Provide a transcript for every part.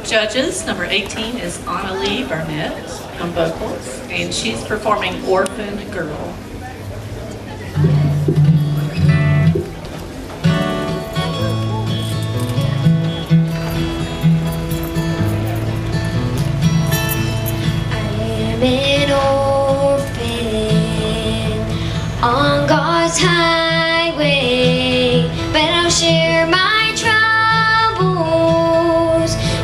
Judges, number 18 is Anna Lee Burnett on vocals, and she's performing Orphan Girl. I'm an orphan on God's highway, but I'll share my troubles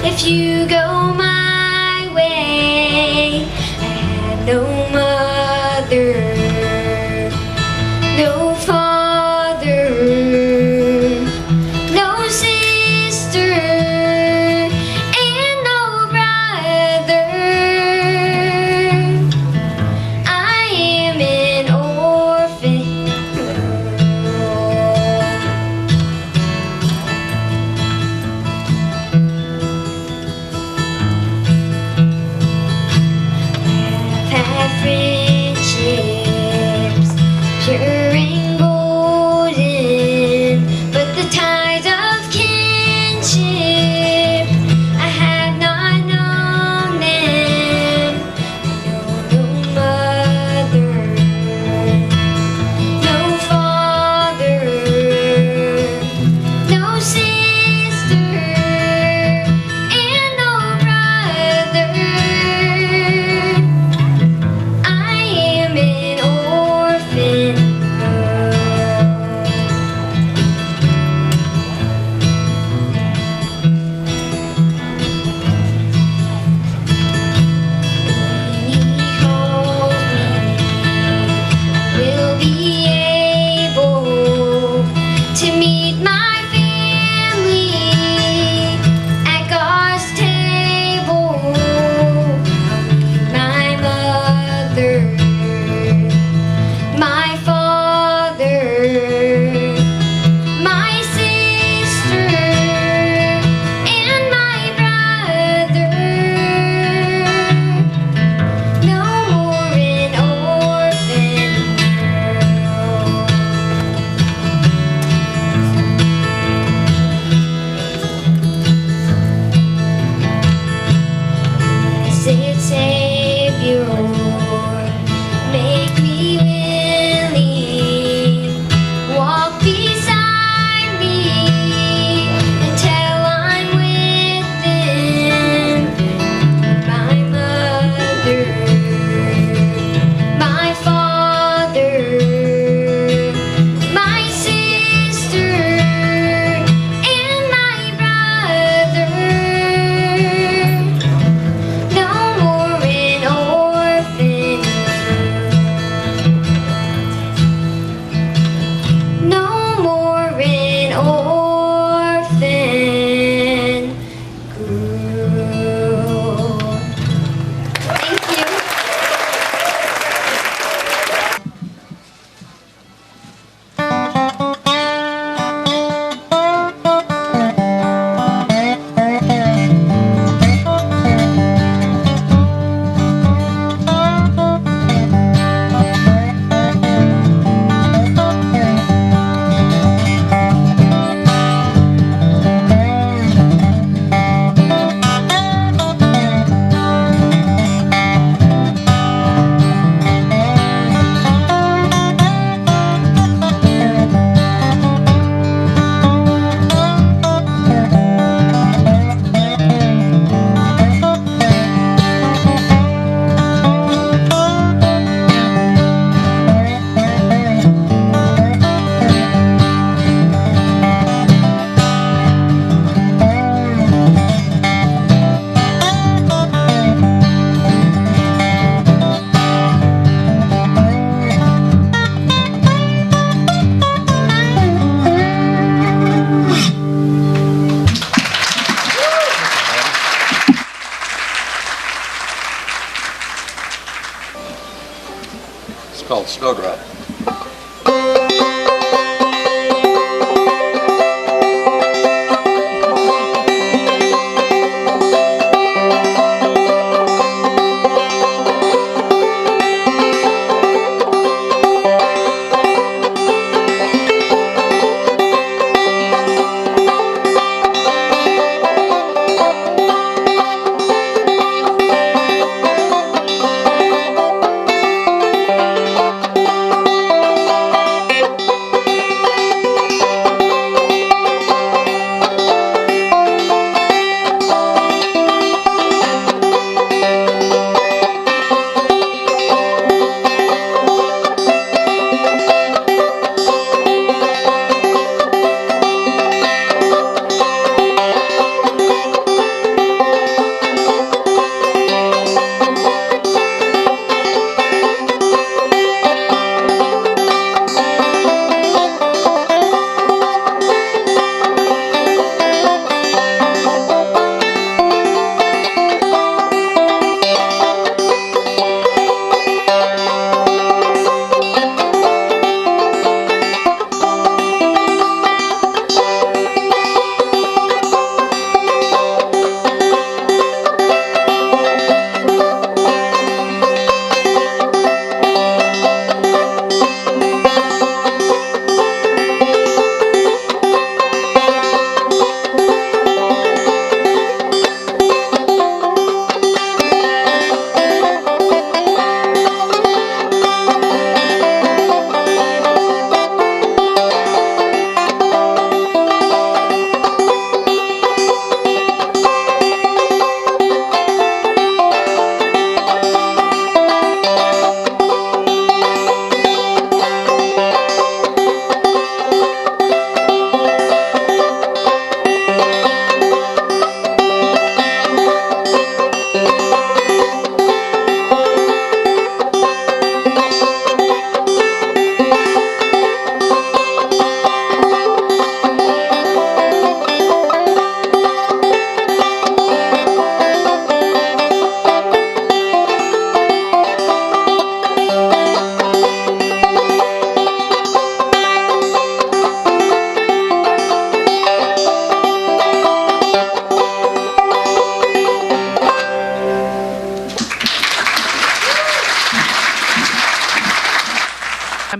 if you go my way. I had no mother, no father, no sister, and no brother. I am an orphan I've had friendships, pure and golden, but the ties of kinship, I have not known them. I know no mother, no father, no sister, and no brother. I am an orphan When he calls me, will be able to meet my family at God's table. My mother, my father, my sister, and my brother. No more an orphan Blessed Savior, make me willing, walk beside me until I'm with them. My mother, my father, my sister, and my brother. No more an orphan. No more an orphan girl. Thank you. It's called Snowdrop.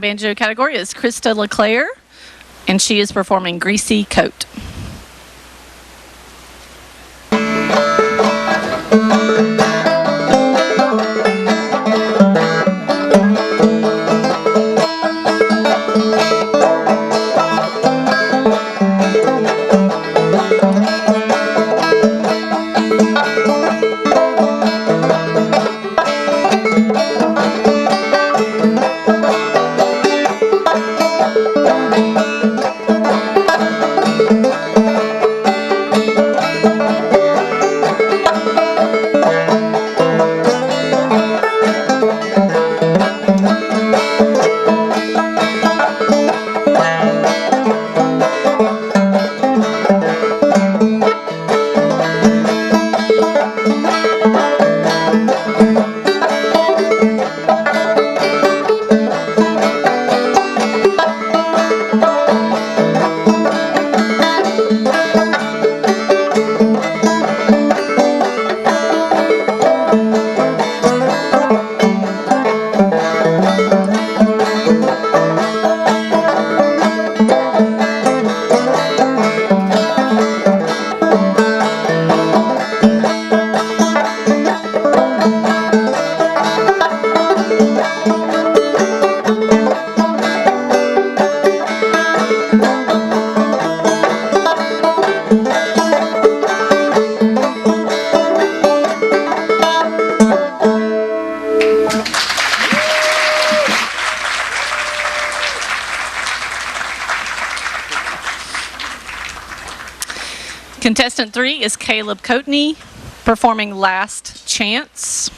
banjo category is Krista LeClaire, and she is performing Greasy Coat. Contestant 3 is Caleb Coatney, performing Last Chance.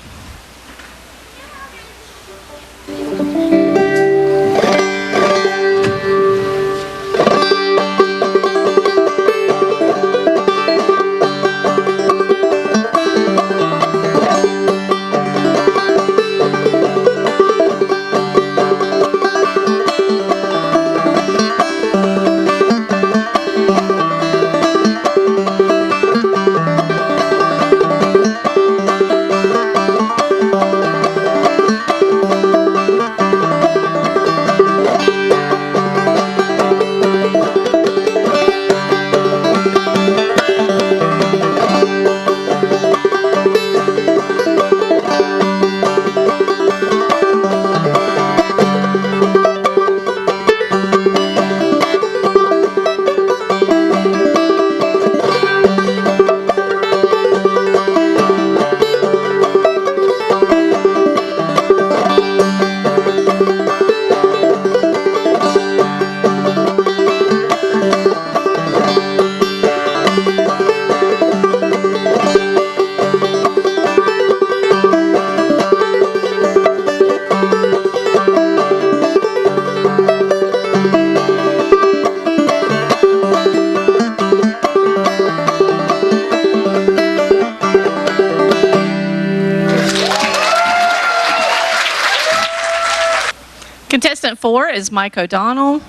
Contestant 4 is Mike O'Donnell,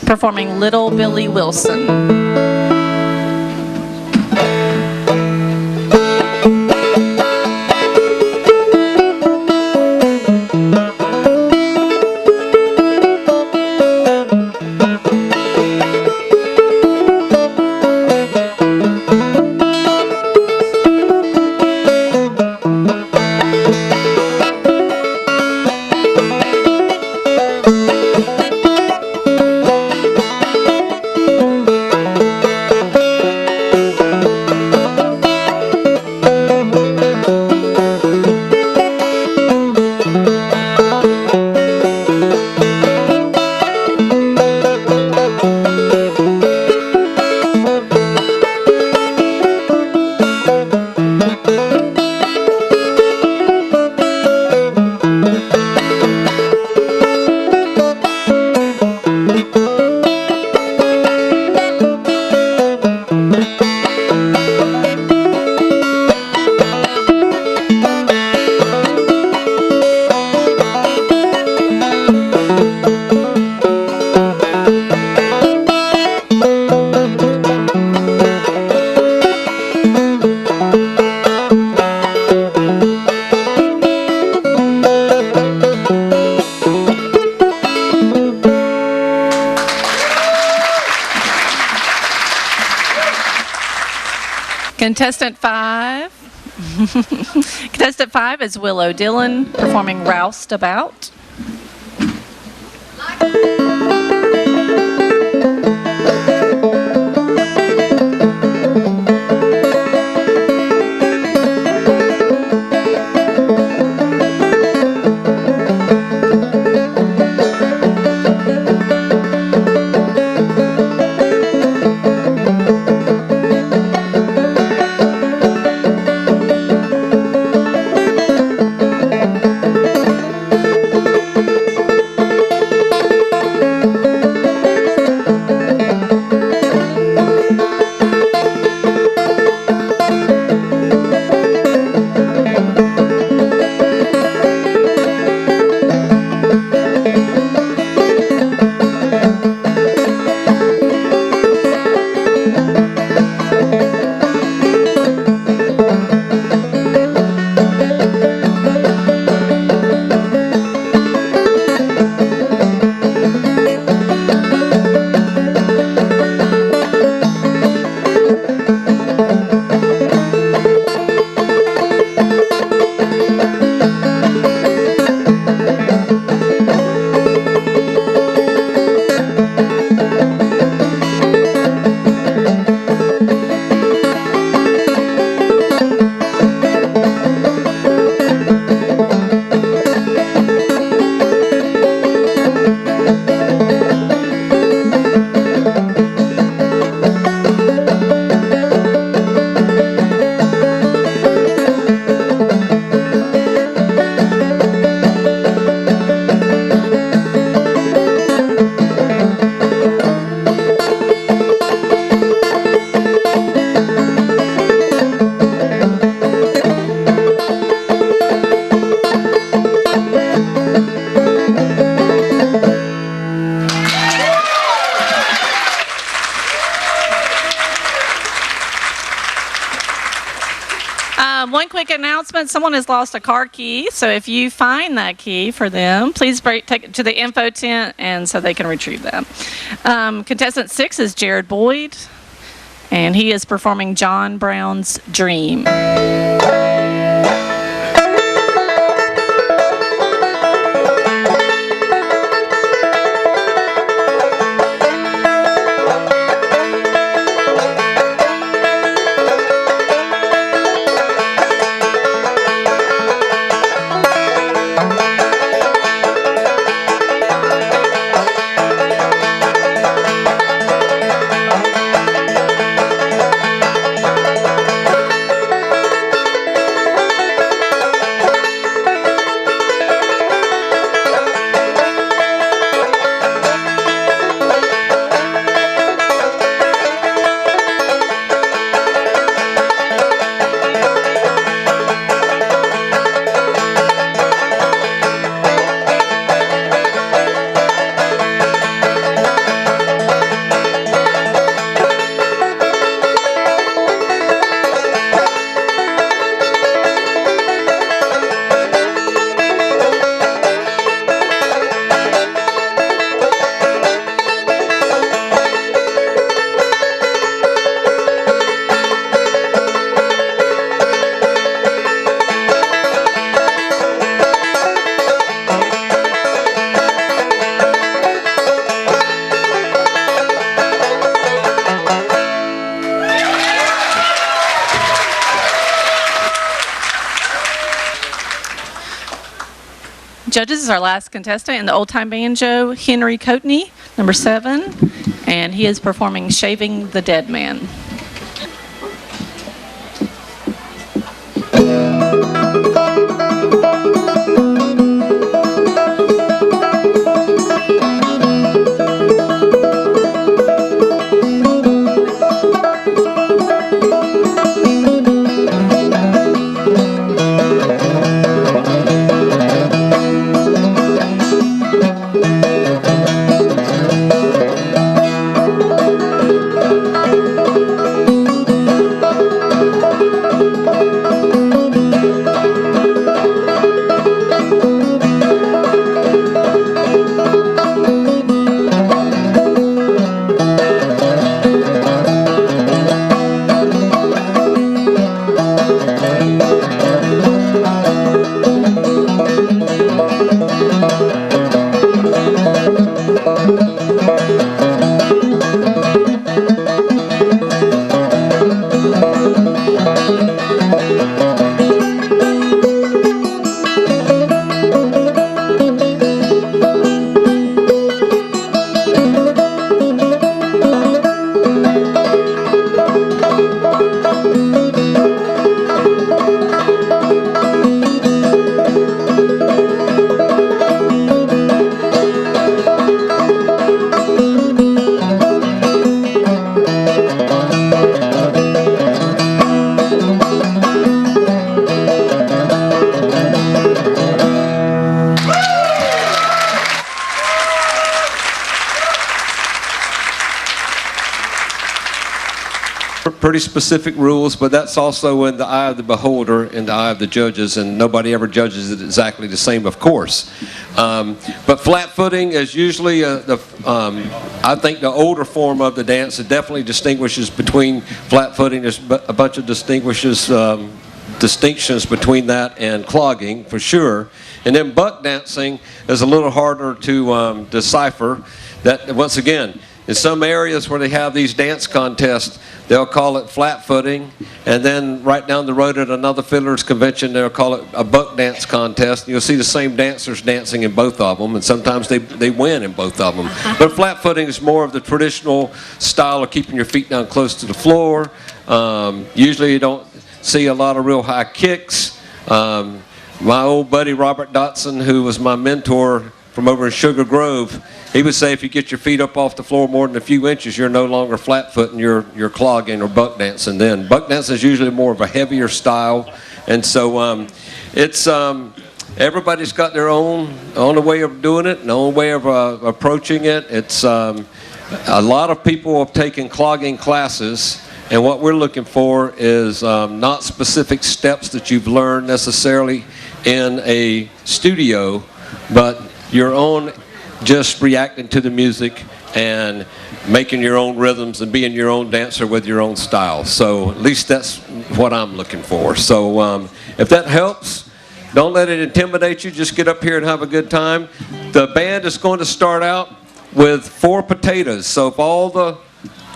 performing Little Billy Wilson. Contestant 5. Contestant 5 is Willow Dillon performing Roused About. One quick announcement, someone has lost a car key, so if you find that key for them, please take it to the info tent and so they can retrieve that. Contestant 6 is Jared Boyd, and he is performing John Brown's Dream. Judges is our last contestant in the old time banjo, Henry Coatney, number 7, and he is performing Shaving the Dead Man. pretty specific rules, but that's also in the eye of the beholder, in the eye of the judges, and nobody ever judges it exactly the same, of course. But flat footing is usually, I think the older form of the dance. It definitely distinguishes between flat footing. There's a bunch of distinctions between that and clogging, for sure. And then buck dancing is a little harder to decipher. That, once again, in some areas where they have these dance contests, they'll call it flat footing, and then right down the road at another Fiddlers Convention, they'll call it a buck dance contest. You'll see the same dancers dancing in both of them, and sometimes they win in both of them. But flat footing is more of the traditional style of keeping your feet down close to the floor. Usually you don't see a lot of real high kicks. My old buddy Robert Dotson, who was my mentor from over in Sugar Grove, he would say if you get your feet up off the floor more than a few inches, you're no longer flat-footing, you're clogging or buck dancing then. Buck dancing is usually more of a heavier style, and so it's everybody's got their own way of doing it, and own way of approaching it. It's a lot of people have taken clogging classes, and what we're looking for is not specific steps that you've learned necessarily in a studio, but your own, just reacting to the music and making your own rhythms and being your own dancer with your own style. So at least that's what I'm looking for. So if that helps, don't let it intimidate you. Just get up here and have a good time. The band is going to start out with 4 potatoes. So if all the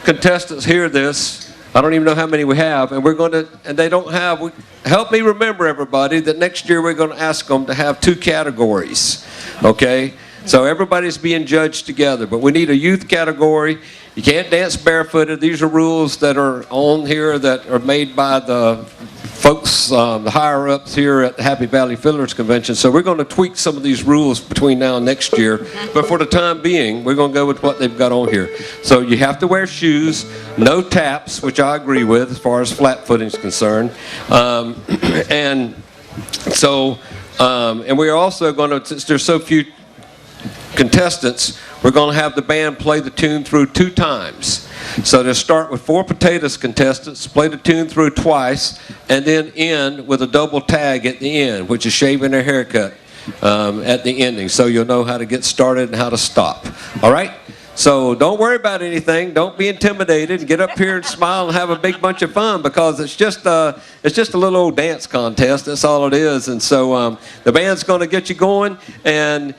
contestants hear this, I don't even know how many we have, and we're going to, and they don't have, help me remember, everybody, that next year we're going to ask them to have 2 categories, okay? So everybody's being judged together, but we need a youth category. You can't dance barefooted. These are rules that are on here that are made by the folks, the higher-ups here at the Happy Valley Fiddlers Convention. So we're going to tweak some of these rules between now and next year, but for the time being, we're going to go with what they've got on here. So you have to wear shoes, no taps, which I agree with as far as flat footing is concerned. And we're also going to, since there's so few contestants, we're going to have the band play the tune through 2 times. So they'll start with 4 potatoes contestants, play the tune through twice, and then end with a double tag at the end, which is shaving their haircut at the ending. So you'll know how to get started and how to stop. All right? So don't worry about anything. Don't be intimidated. Get up here and smile and have a big bunch of fun, because it's just a little old dance contest. That's all it is. And so the band's going to get you going. And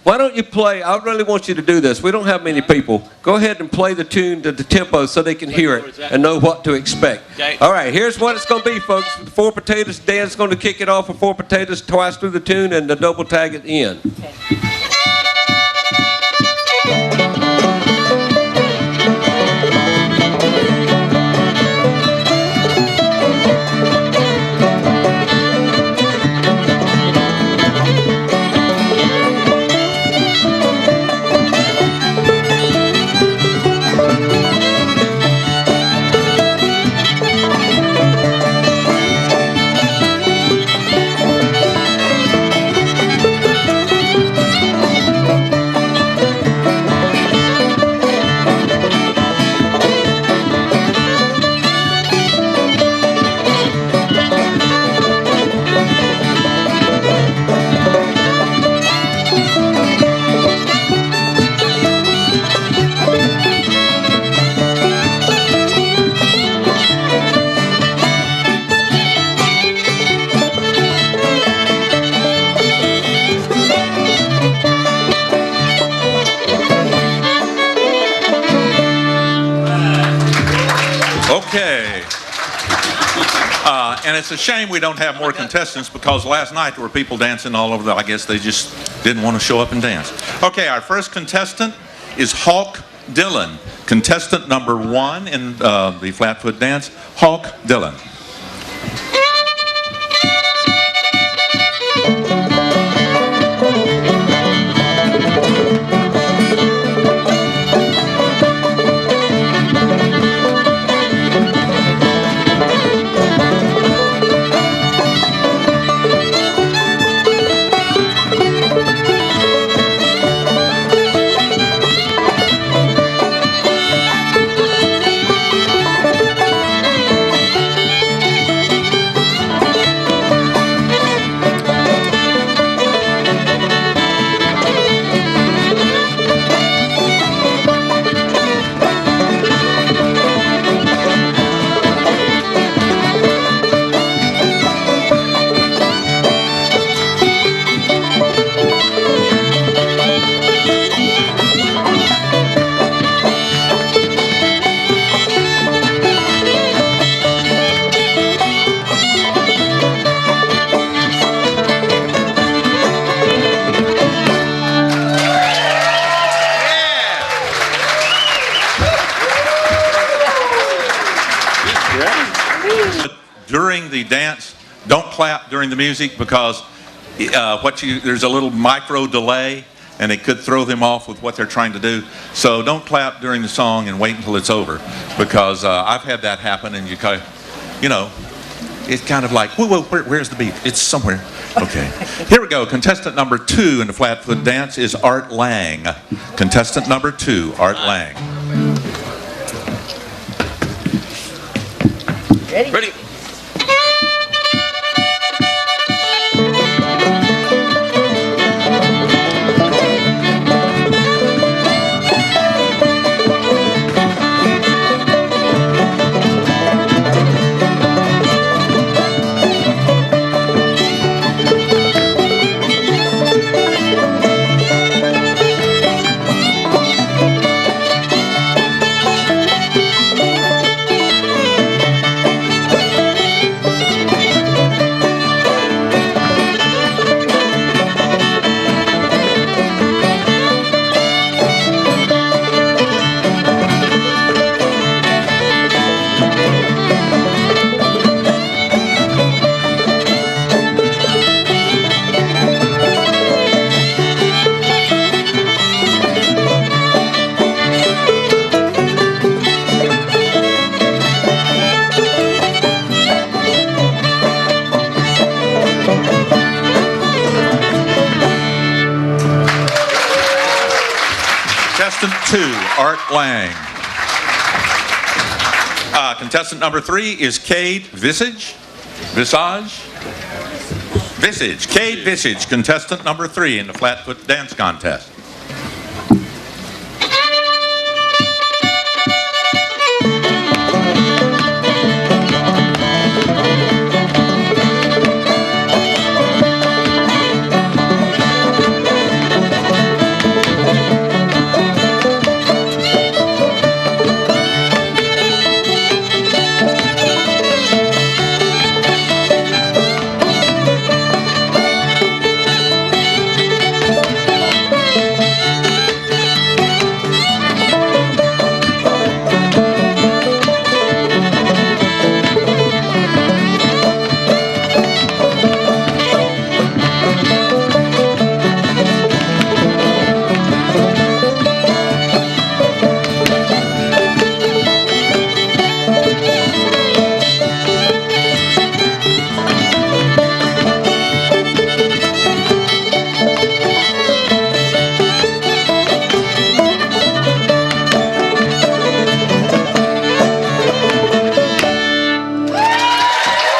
why don't you play? I really want you to do this. We don't have many people. Go ahead and play the tune to the tempo so they can hear it and know what to expect. All right, here's what it's going to be, folks. The 4 potatoes, Dan's going to kick it off with 4 potatoes twice through the tune and the double tag at the end. Okay. And it's a shame we don't have more contestants, because last night there were people dancing all over I guess they just didn't want to show up and dance. Okay, our first contestant is Hawk Dillon, contestant number 1 in the Flatfoot dance. Hawk Dillon. during the dance. Don't clap during the music because there's a little micro delay and it could throw them off with what they're trying to do. So don't clap during the song and wait until it's over, because I've had that happen, and it's kind of like, whoa, where's the beat? It's somewhere. Okay. Here we go. Contestant number 2 in the flat-foot dance is Art Lang. Contestant number 2, Art Lang. Ready? Contestant 2, Art Lang. Contestant number 3 is Cade Visage. Cade Visage, contestant number 3 in the flat-foot dance contest.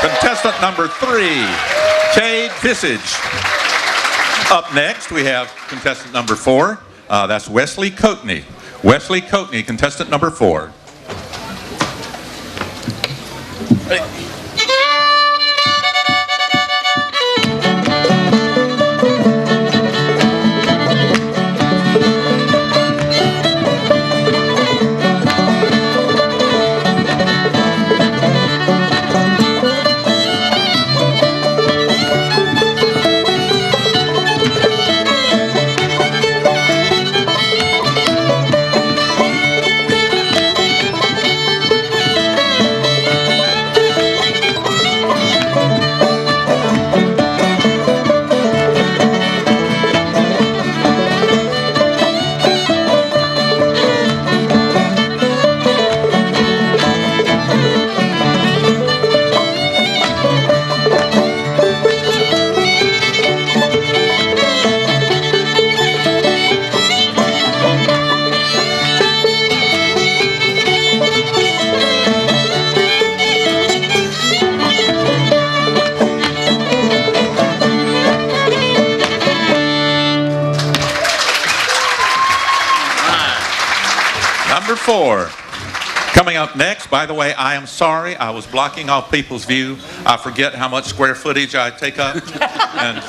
Contestant number 3, Cade Visage. Up next, we have contestant number 4. That's Wesley Coatney. Wesley Coatney, contestant number 4. Number 4. Coming up next, by the way, I am sorry, I was blocking off people's view. I forget how much square footage I take up, and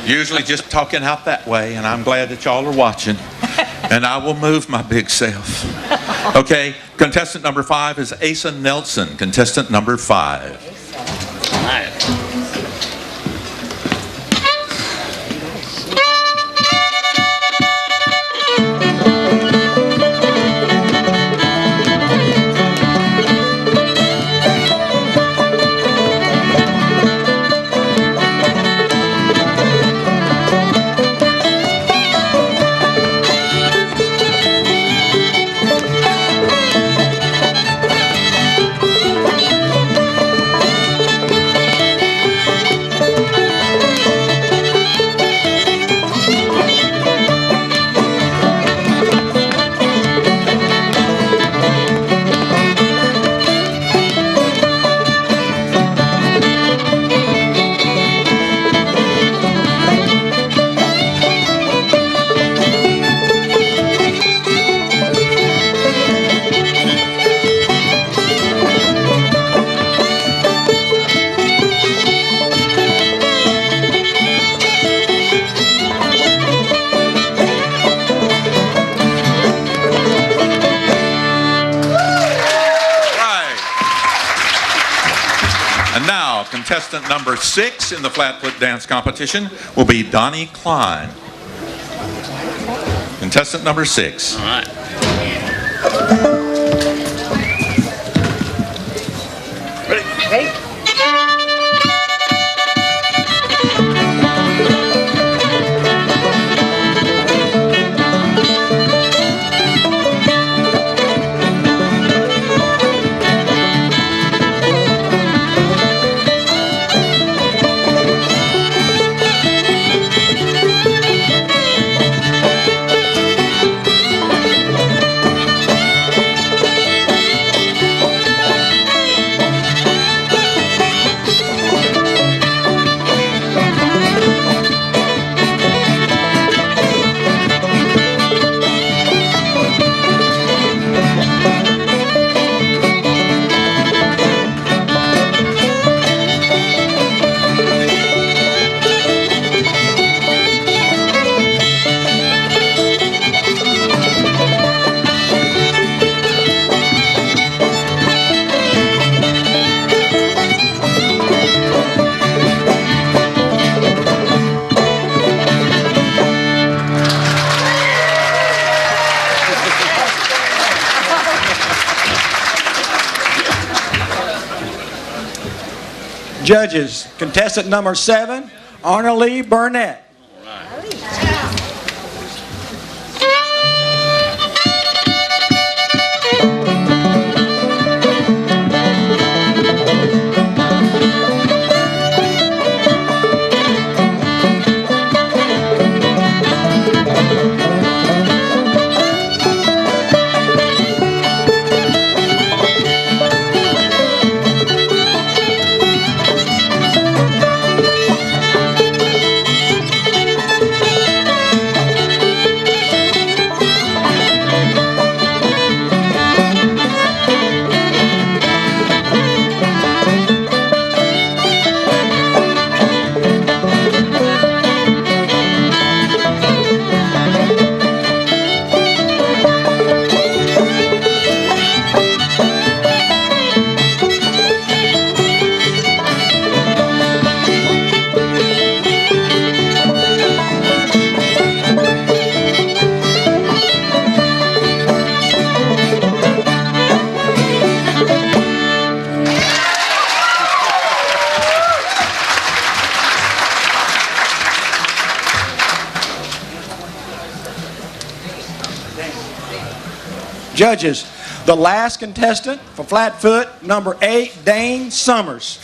usually just talking out that way, and I'm glad that y'all are watching, and I will move my big self. Okay, contestant number 5 is Asa Nelson, contestant number 5. And now, contestant number 6 in the flat-foot dance competition will be Donnie Klein. Contestant number 6. All right. Ready? Judges, contestant number 7, Arnalee Burnett. Judges, the last contestant for flat-foot, number 8, Dane Summers.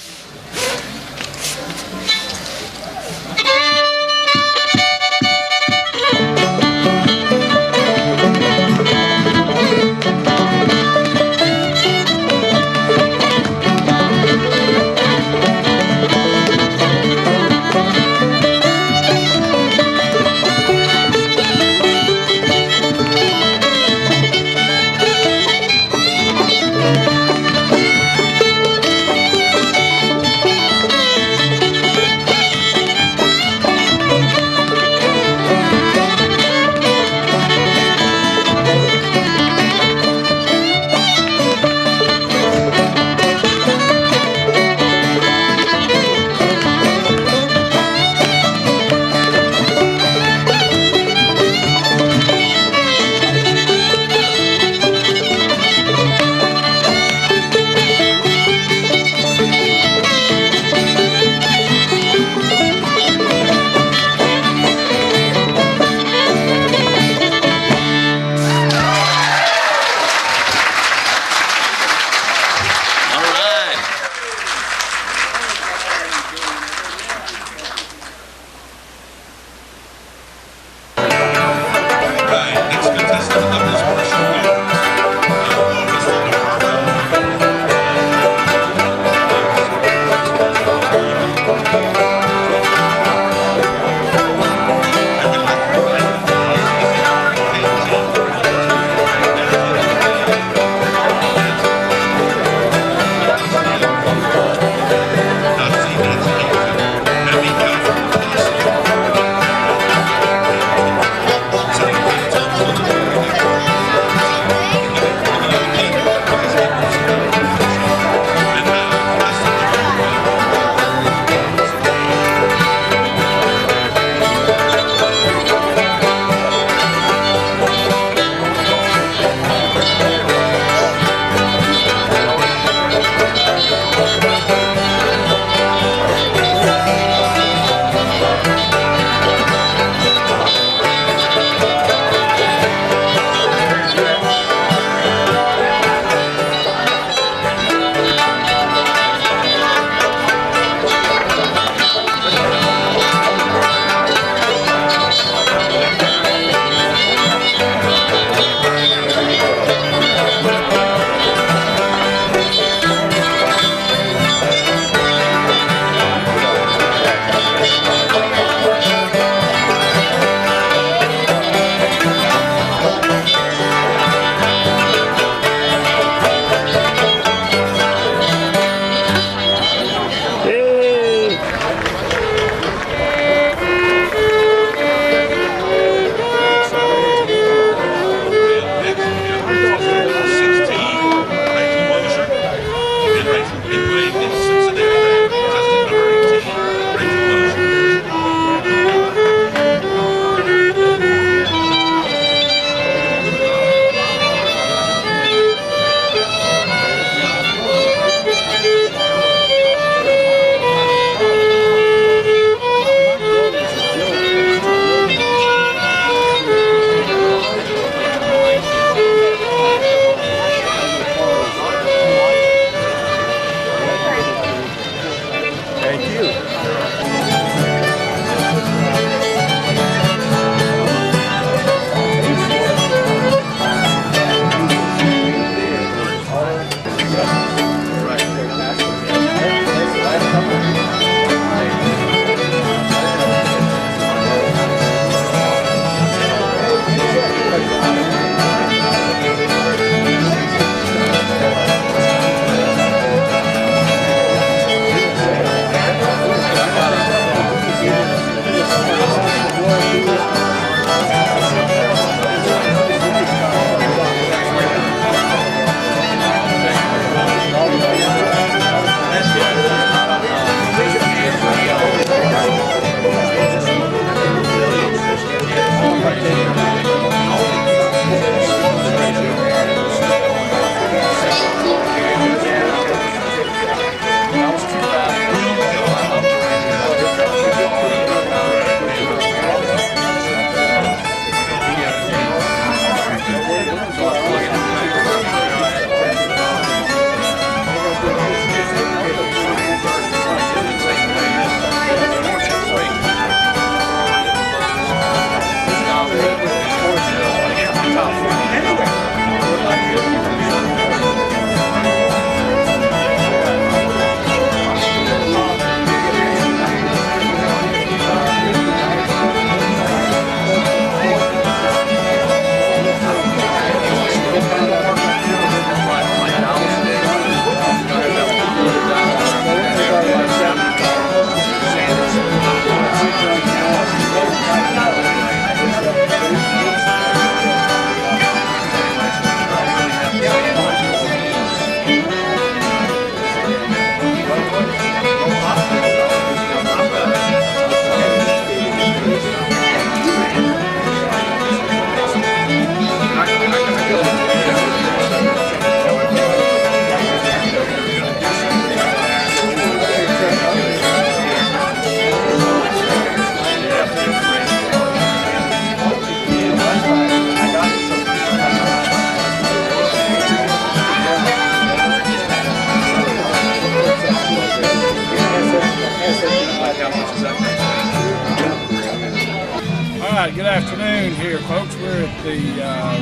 right, good afternoon here, folks. We're at the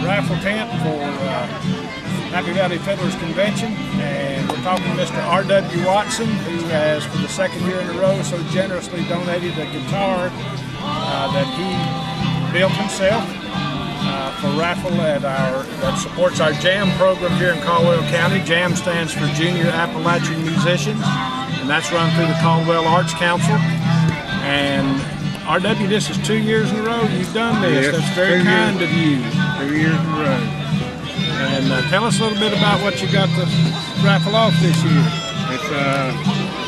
raffle tent for Happy Valley Fiddlers Convention, and we're talking to Mr. R.W. Watson, who has, for the second year in a row, so generously donated a guitar that he built himself for raffle that supports our JAM program here in Caldwell County. JAM stands for Junior Appalachian Musicians, and that's run through the Caldwell Arts Council. And RW, this is 2 years in a row you've done this. Yes, That's very kind of you. 2 years in a row. And tell us a little bit about what you got to raffle off this year. It's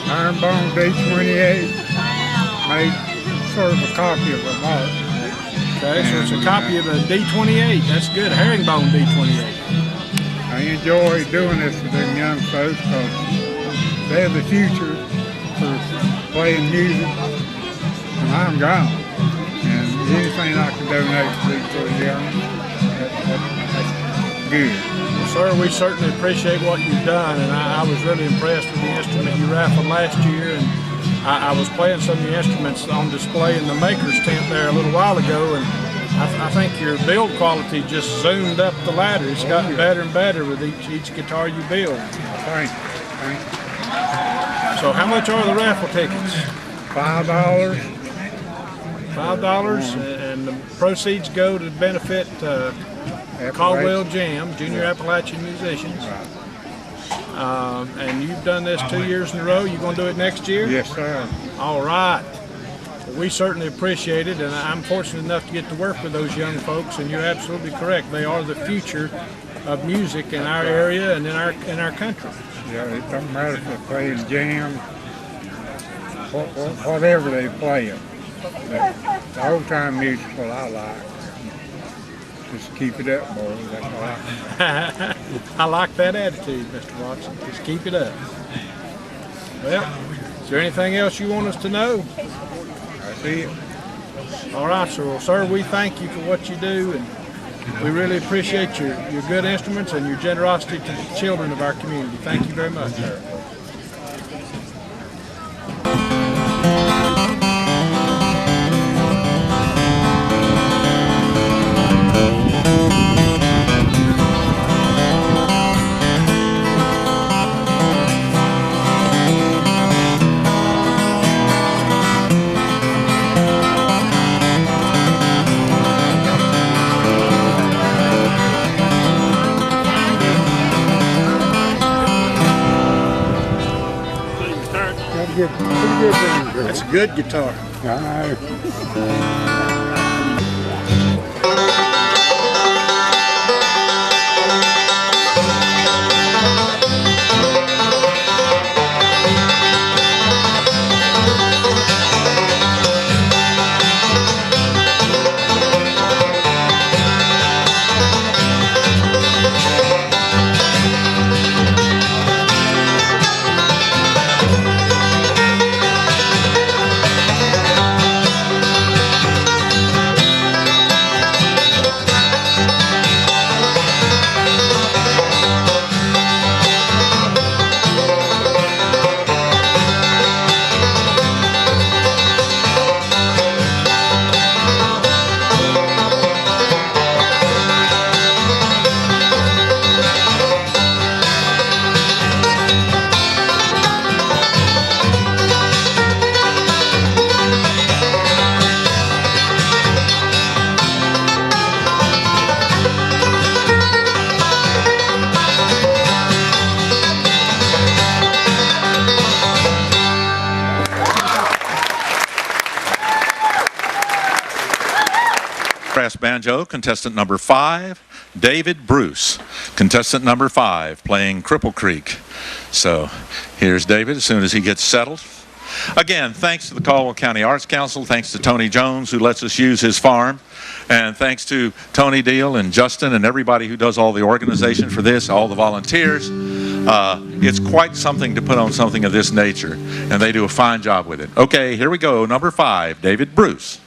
Ironbone D28, made sort of a copy of a mark. Okay, so it's a copy of a D28. That's good, herringbone D28. I enjoy doing this with them young folks because they're the future for playing music. And I'm gone. And anything I can donate to these little young, that's good. Well, sir, we certainly appreciate what you've done, and I was really impressed with the instrument you raffled last year. And I was playing some of the instruments on display in the maker's tent there a little while ago, and I think your build quality just zoomed up the ladder. It's gotten better and better with each guitar you build. Thank you. So how much are the raffle tickets? $5. $5, and the proceeds go to benefit Caldwell Jam, Junior Appalachian Musicians. And you've done this 2 years in a row. You going to do it next year? Yes, sir. All right. Well, we certainly appreciate it, and I'm fortunate enough to get to work with those young folks, and you're absolutely correct. They are the future of music in our area and in our country. Yeah, it don't matter if they're playing jam, whatever they play. The old-time music is what I like. Just keep it up, boys. That's what I I like that attitude, Mr. Watson. Just keep it up. Well, is there anything else you want us to know? That's it. All right, sir. Well, sir, we thank you for what you do, and we really appreciate your good instruments and your generosity to the children of our community. Thank you very much, sir. That's a good guitar. I know. Brass banjo, contestant number 5, David Bruce. Contestant number 5, playing Cripple Creek. So here's David as soon as he gets settled. Again, thanks to the Caldwell County Arts Council, thanks to Tony Jones who lets us use his farm, and thanks to Tony Deal and Justin and everybody who does all the organization for this, all the volunteers. It's quite something to put on something of this nature, and they do a fine job with it. Okay, here we go, number 5, David Bruce.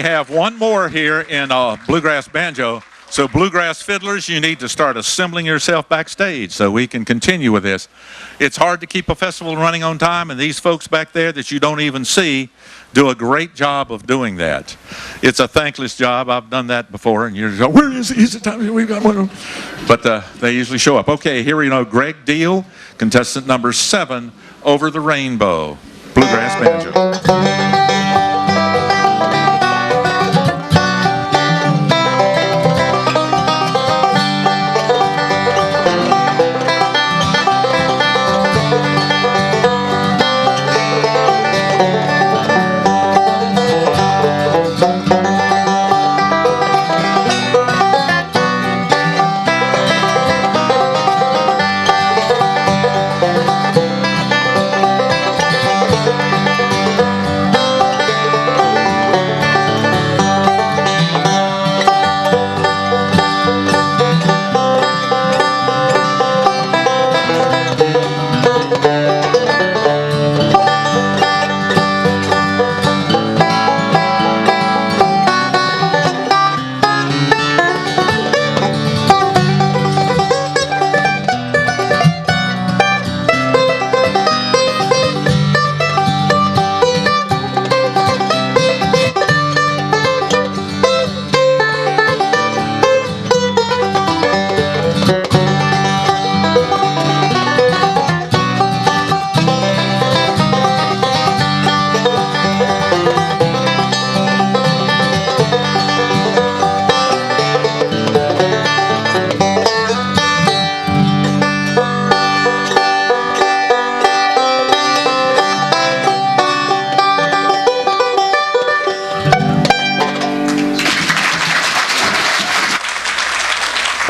we have one more here in bluegrass banjo. So bluegrass fiddlers, you need to start assembling yourself backstage so we can continue with this. It's hard to keep a festival running on time, and these folks back there that you don't even see do a great job of doing that. It's a thankless job. I've done that before, and you're just, where is he? Is it time? We've got one. But they usually show up. Okay, here we know Greg Deal, contestant number 7, Over the Rainbow, bluegrass banjo.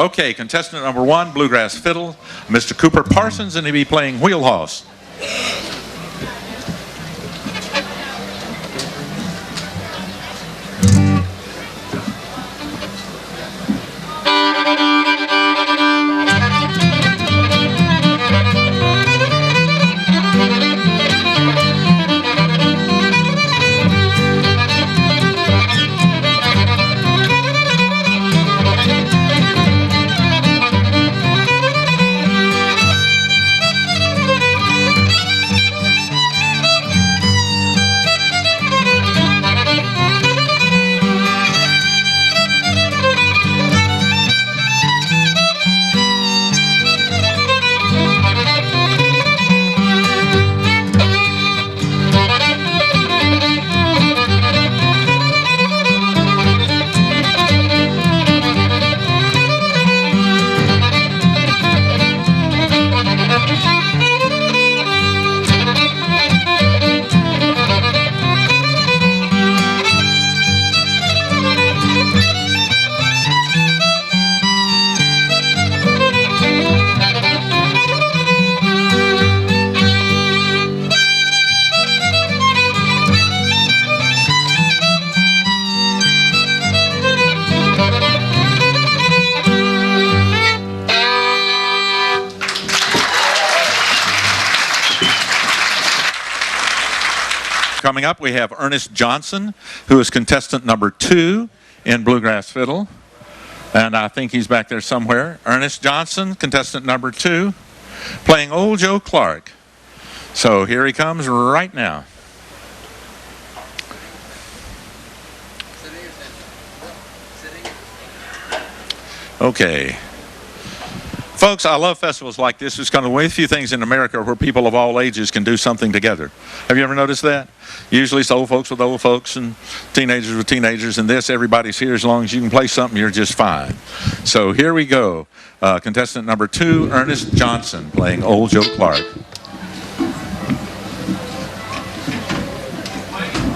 Okay, contestant number 1, bluegrass fiddle, Mr. Cooper Parsons, and he'll be playing wheelhouse. Coming up, we have Ernest Johnson, who is contestant number 2 in bluegrass fiddle. And I think he's back there somewhere. Ernest Johnson, contestant number 2, playing Old Joe Clark. So here he comes right now. Okay. Folks, I love festivals like this. It's kind of one of the few things in America where people of all ages can do something together. Have you ever noticed that? Usually it's old folks with old folks and teenagers with teenagers, and this, everybody's here. As long as you can play something, you're just fine. So here we go. Contestant number 2, Ernest Johnson, playing Old Joe Clark.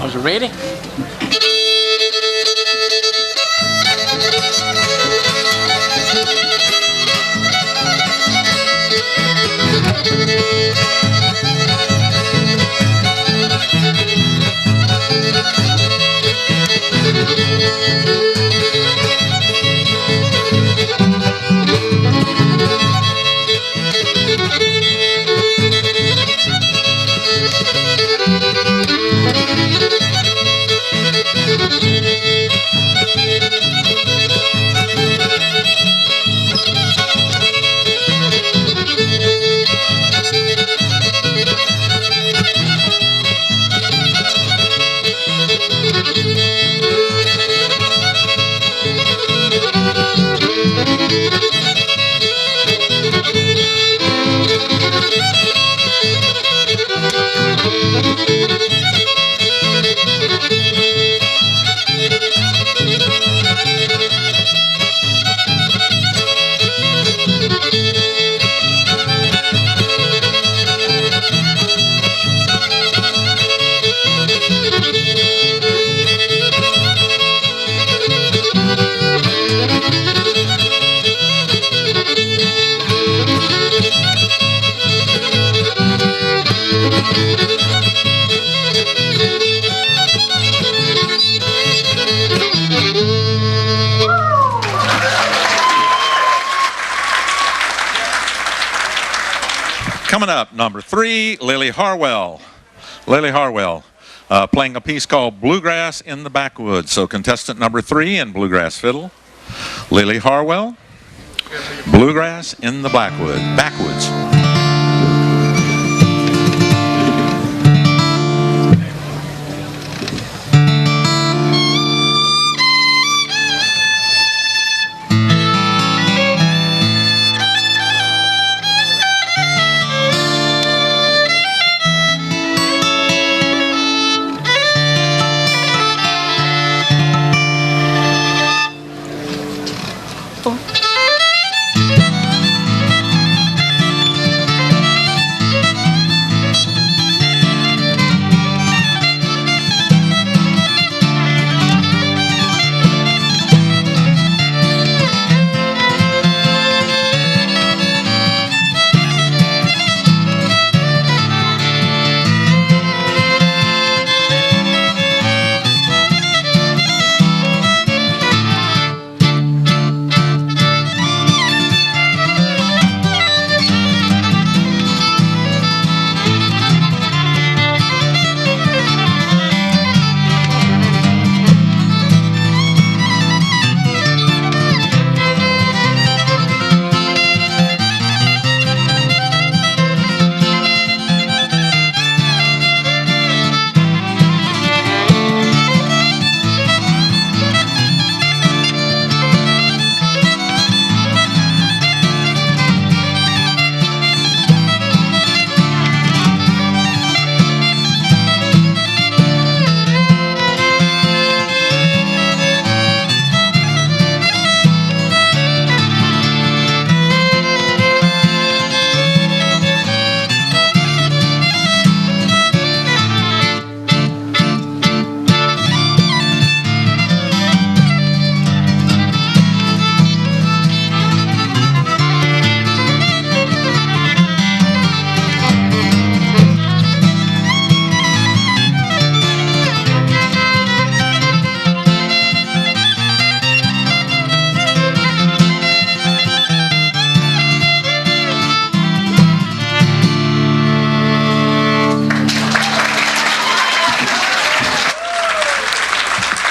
Are you ready? Coming up, number 3, Lily Harwell. Lily Harwell playing a piece called Bluegrass in the Backwoods. So contestant number 3 in Bluegrass Fiddle, Lily Harwell, Bluegrass in the Backwoods.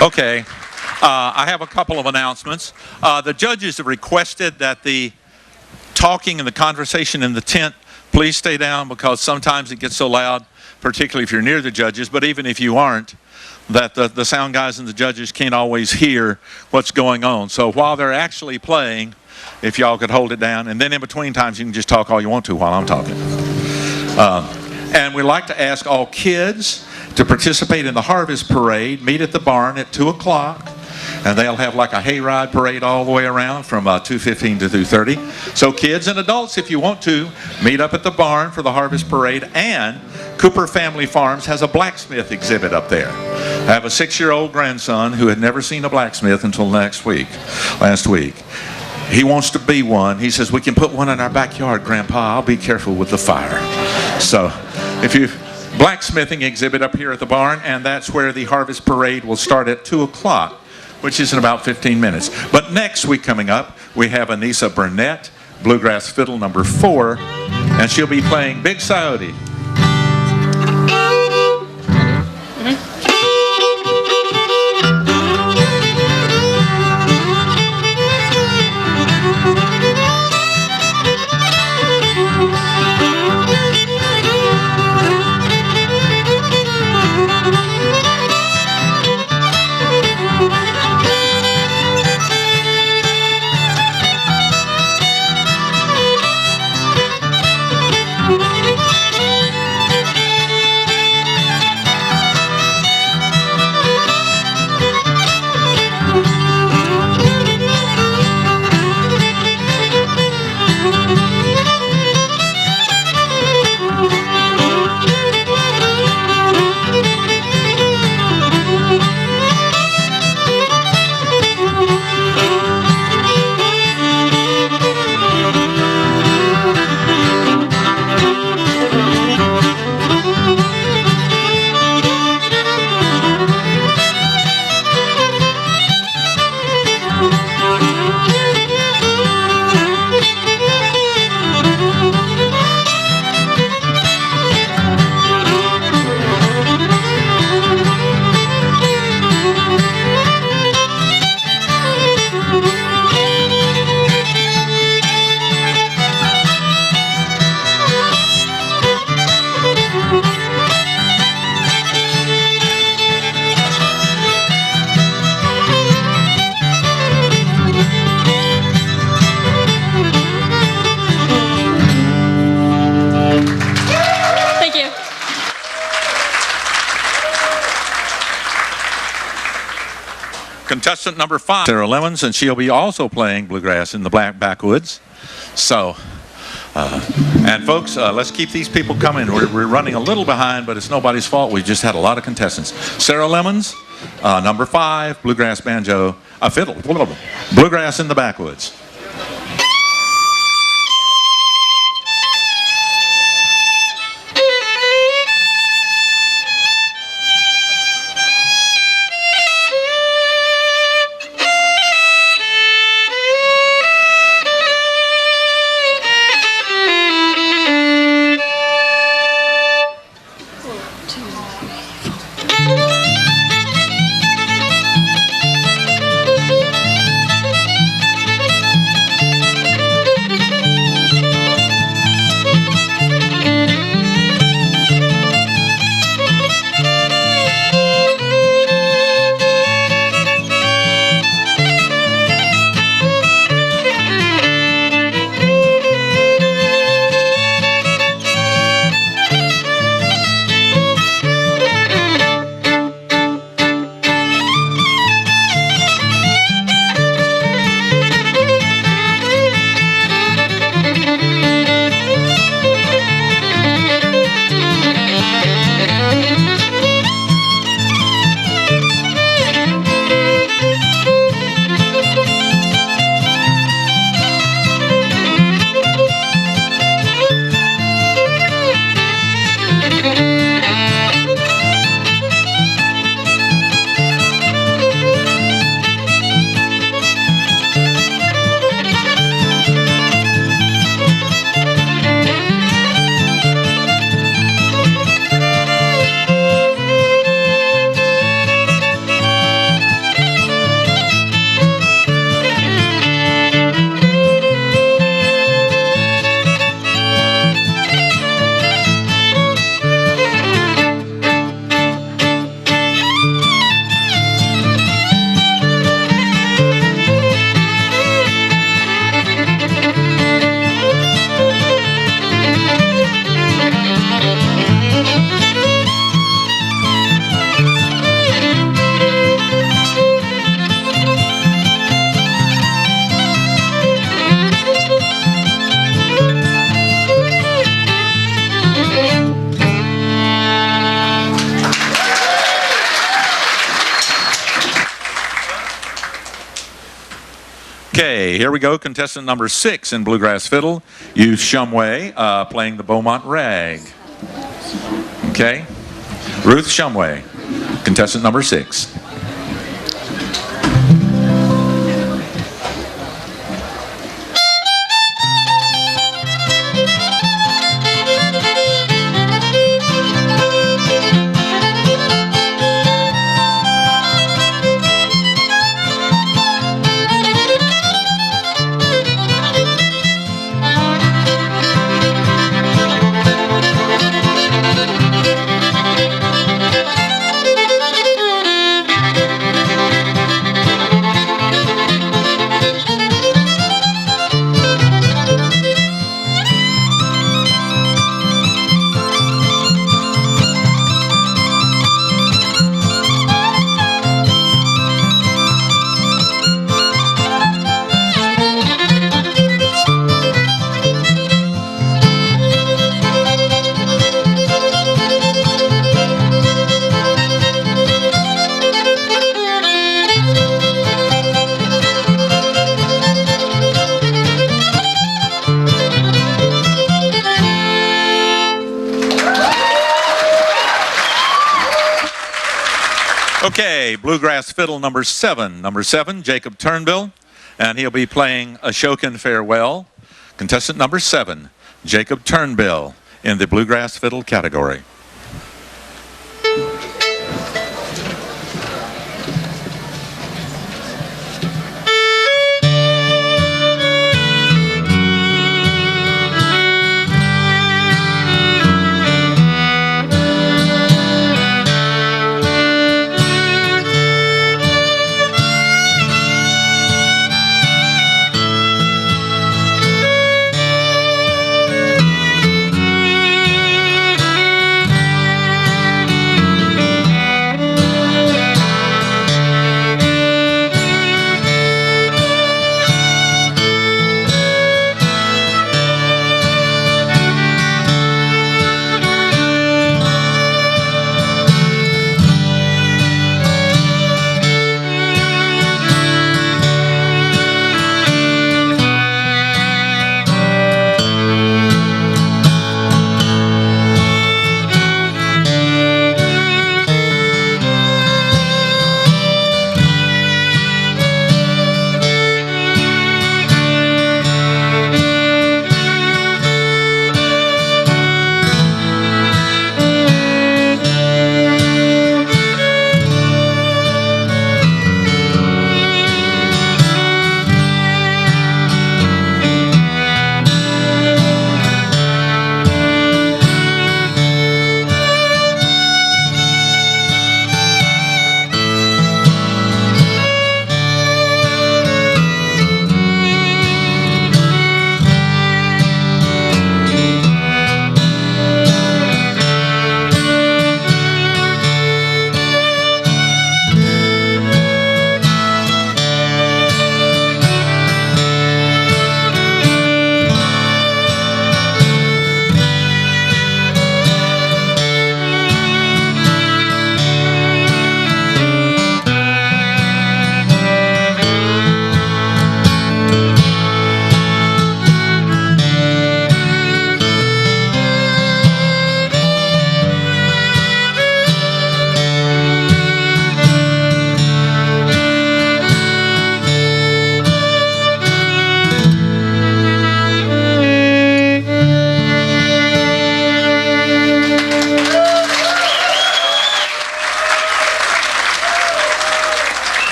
Okay, I have a couple of announcements. The judges have requested that the talking and the conversation in the tent, please stay down because sometimes it gets so loud, particularly if you're near the judges, but even if you aren't, that the sound guys and the judges can't always hear what's going on. So while they're actually playing, if y'all could hold it down, and then in between times you can just talk all you want to while I'm talking. And we'd like to ask all kids to participate in the Harvest Parade. Meet at the barn at 2 o'clock. And they'll have like a hayride parade all the way around from 2:15 to 2:30. So kids and adults, if you want to, meet up at the barn for the Harvest Parade. And Cooper Family Farms has a blacksmith exhibit up there. I have a 6-year-old grandson who had never seen a blacksmith until last week. He wants to be one. He says, we can put one in our backyard, Grandpa. I'll be careful with the fire. So if you blacksmithing exhibit up here at the barn, and that's where the Harvest Parade will start at 2 o'clock, which is in about 15 minutes. But next week coming up, we have Anissa Burnett, Bluegrass Fiddle number 4, and she'll be playing Big Coyote. Contestant number 5, Sarah Lemons, and she'll be also playing bluegrass in the Black Backwoods. So, and folks, let's keep these people coming. We're running a little behind, but it's nobody's fault. We just had a lot of contestants. Sarah Lemons, number 5, bluegrass banjo, fiddle, bluegrass in the backwoods. Okay, here we go. Contestant number 6 in bluegrass fiddle, Youth Shumway, playing the Beaumont Rag. Okay, Ruth Shumway, contestant number 6. Okay, bluegrass fiddle number 7. Number 7, Jacob Turnbill, and he'll be playing Ashokan Farewell. Contestant number 7, Jacob Turnbill, in the bluegrass fiddle category.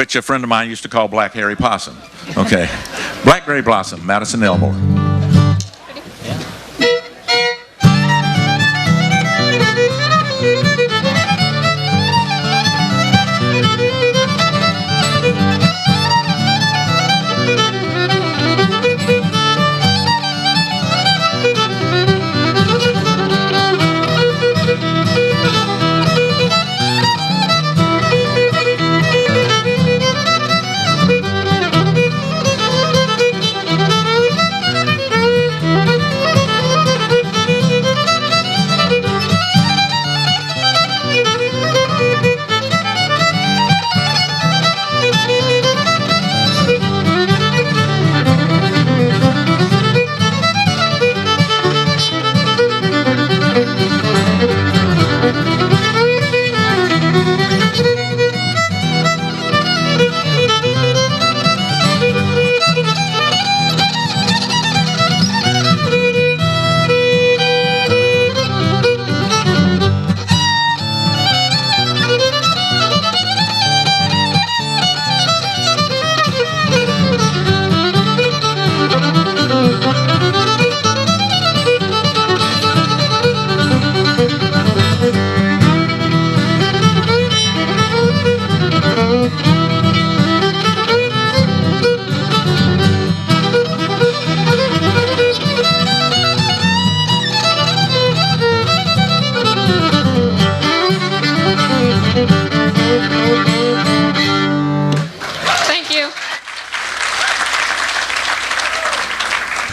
which a friend of mine used to call Black Harry Possum. Okay. Blackberry Blossom, Madison Elmore.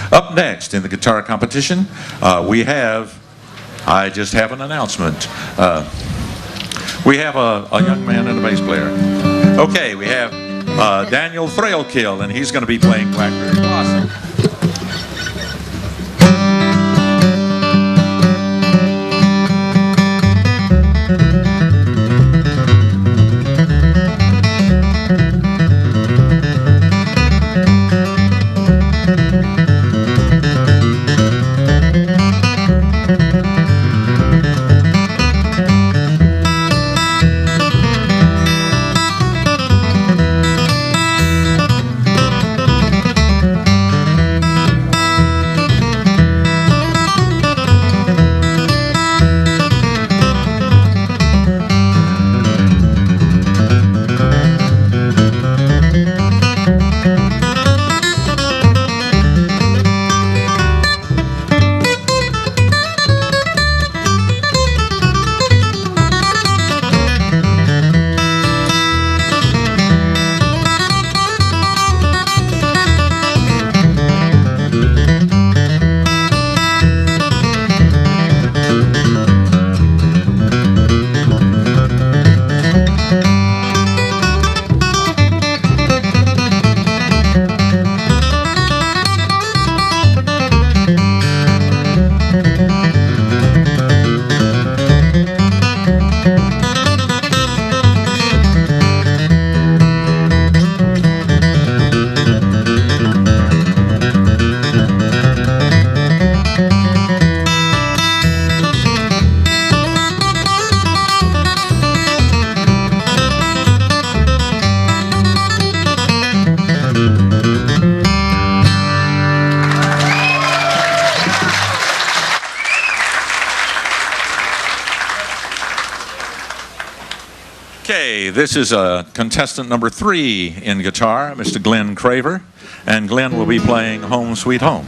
Up next in the guitar competition, I just have an announcement. We have a young man and a bass player. Okay, we have Daniel Thrailkill, and he's going to be playing Blackberry Blossom. Okay, this is contestant number 3 in guitar, Mr. Glenn Craver, and Glenn will be playing Home Sweet Home.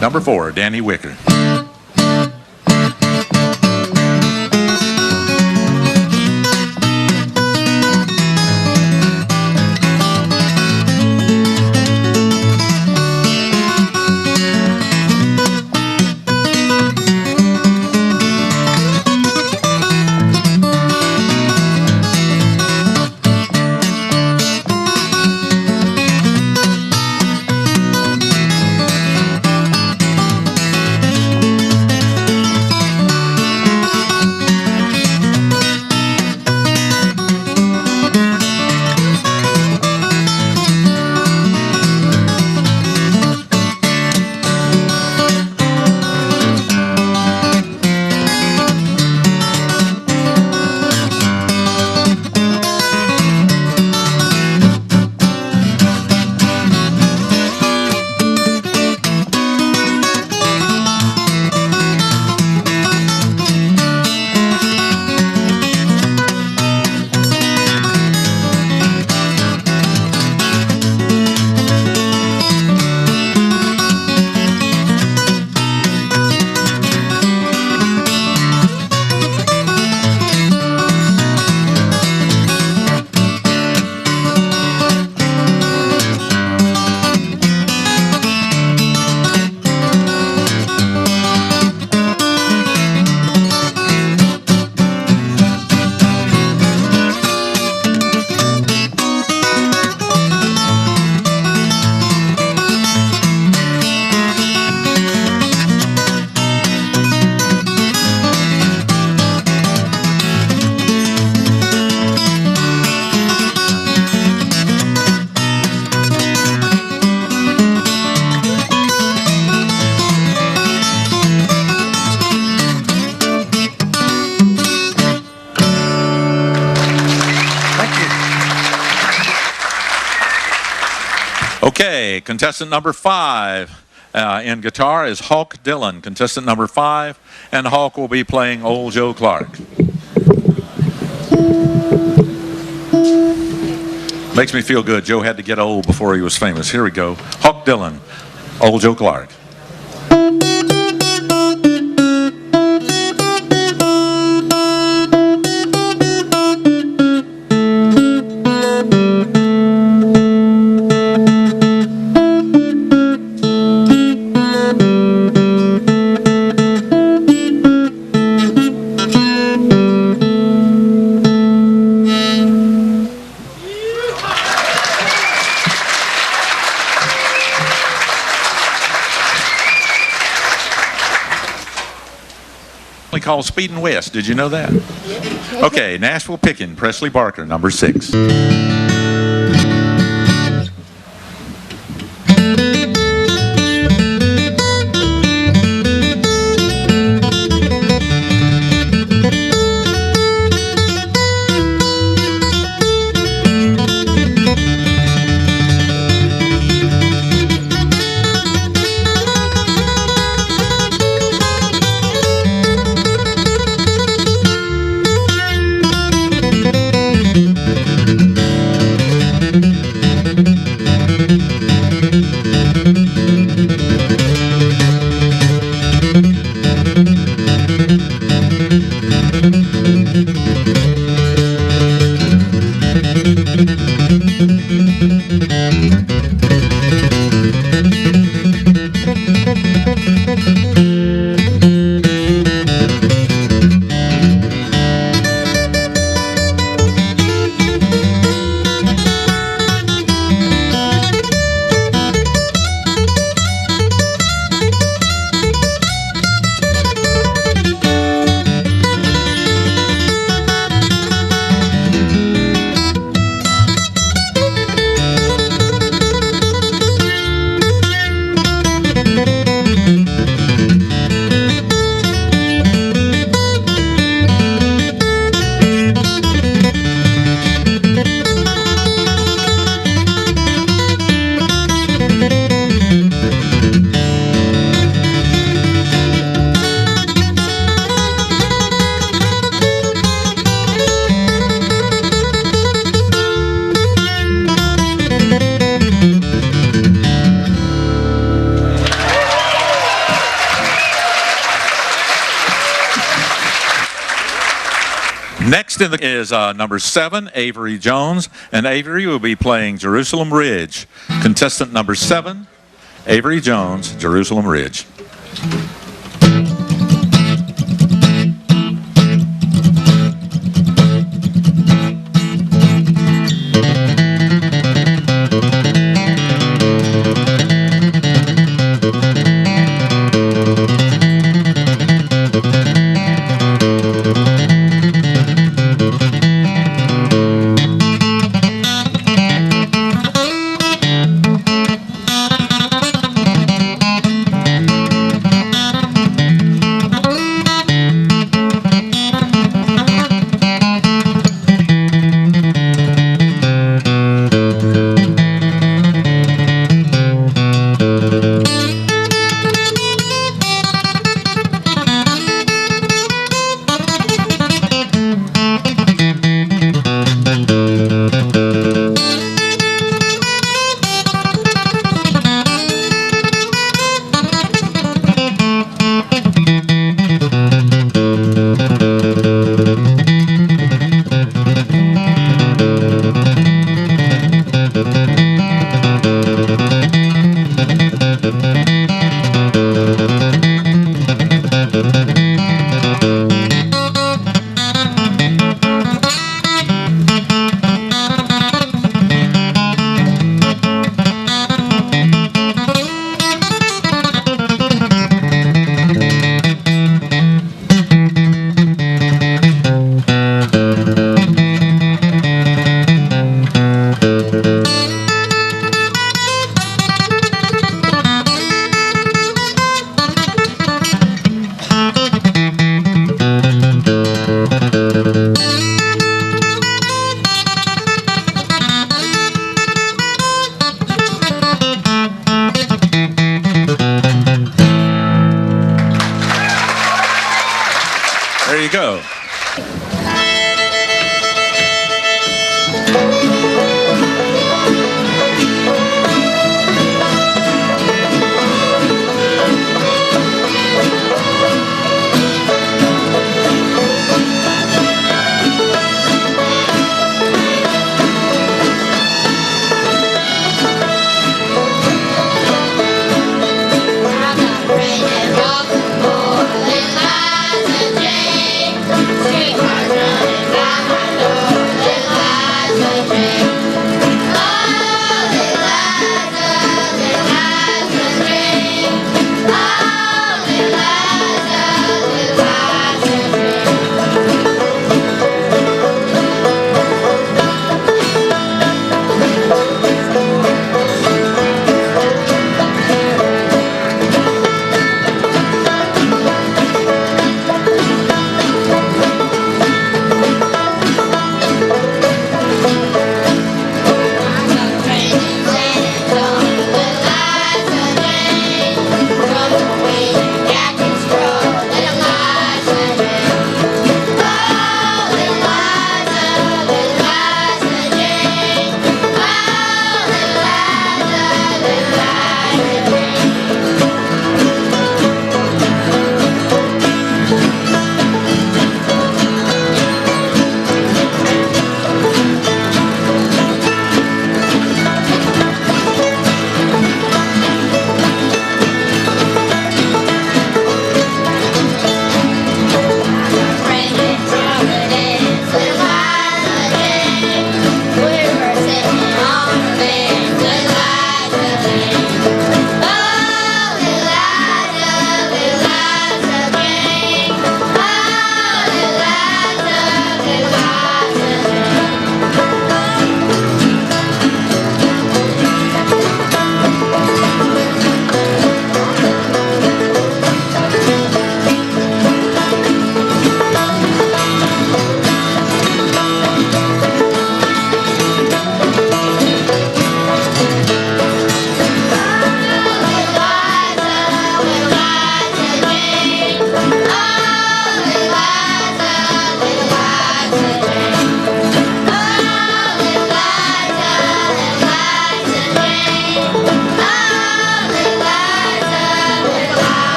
Number 4, Danny Wicker. Okay, contestant number 5 in guitar is Hulk Dillon, contestant number 5, and Hulk will be playing Old Joe Clark. Makes me feel good. Joe had to get old before he was famous. Here we go. Hulk Dillon, Old Joe Clark. Called Speedin' West. Did you know that? Okay, Nashville Pickin', Presley Barker, number 6. Next in the is number 7, Avery Jones, and Avery will be playing Jerusalem Ridge. Contestant number 7, Avery Jones, Jerusalem Ridge.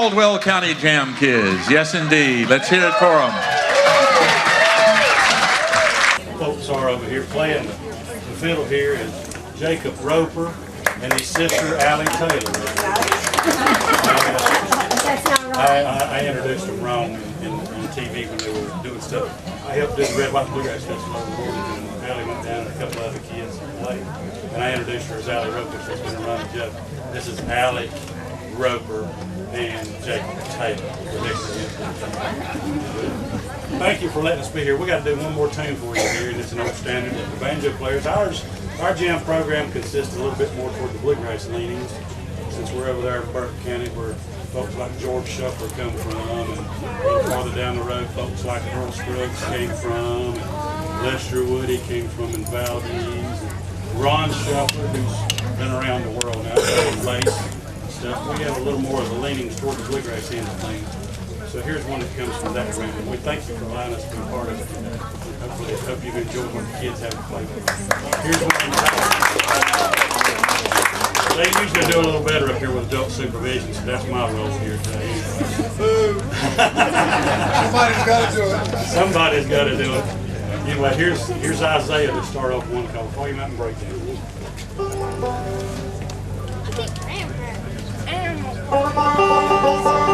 Caldwell County Jam Kids. Yes, indeed. Let's hear it for them. Folks are over here playing the fiddle here is Jacob Roper and his sister Allie Taylor. I introduced them wrong on TV when they were doing stuff. I helped do the Red, White, Bluegrass Festival in Morganton, and Allie went down and a couple other kids played. And I introduced her as Allie Roper, so it's been a running joke. This is Allie Roper and Jacob Taylor. Thank you for letting us be here. We got to do one more tune for you here, and it's an old standard of the banjo players. Our jam program consists a little bit more toward the bluegrass leanings, since we're over there in Burke County, where folks like George Shuffler come from, and farther down the road, folks like Earl Scruggs came from, and Lester Woody came from in Valdez, and Ron Shuffler, who's been around the world now, playing lace and stuff. We have a little more of the leanings toward the bluegrass end of things. So here's one that comes from that realm, and we thank you for allowing us to be a part of it. Hopefully, I hope you've enjoyed what the kids have to play with. Here's one. They usually do a little better up here with adult supervision, so that's my role here today. Somebody's got to do it. Somebody's got to do it. Anyway, here's Isaiah to start off one called Call You Mountain Breakdown. I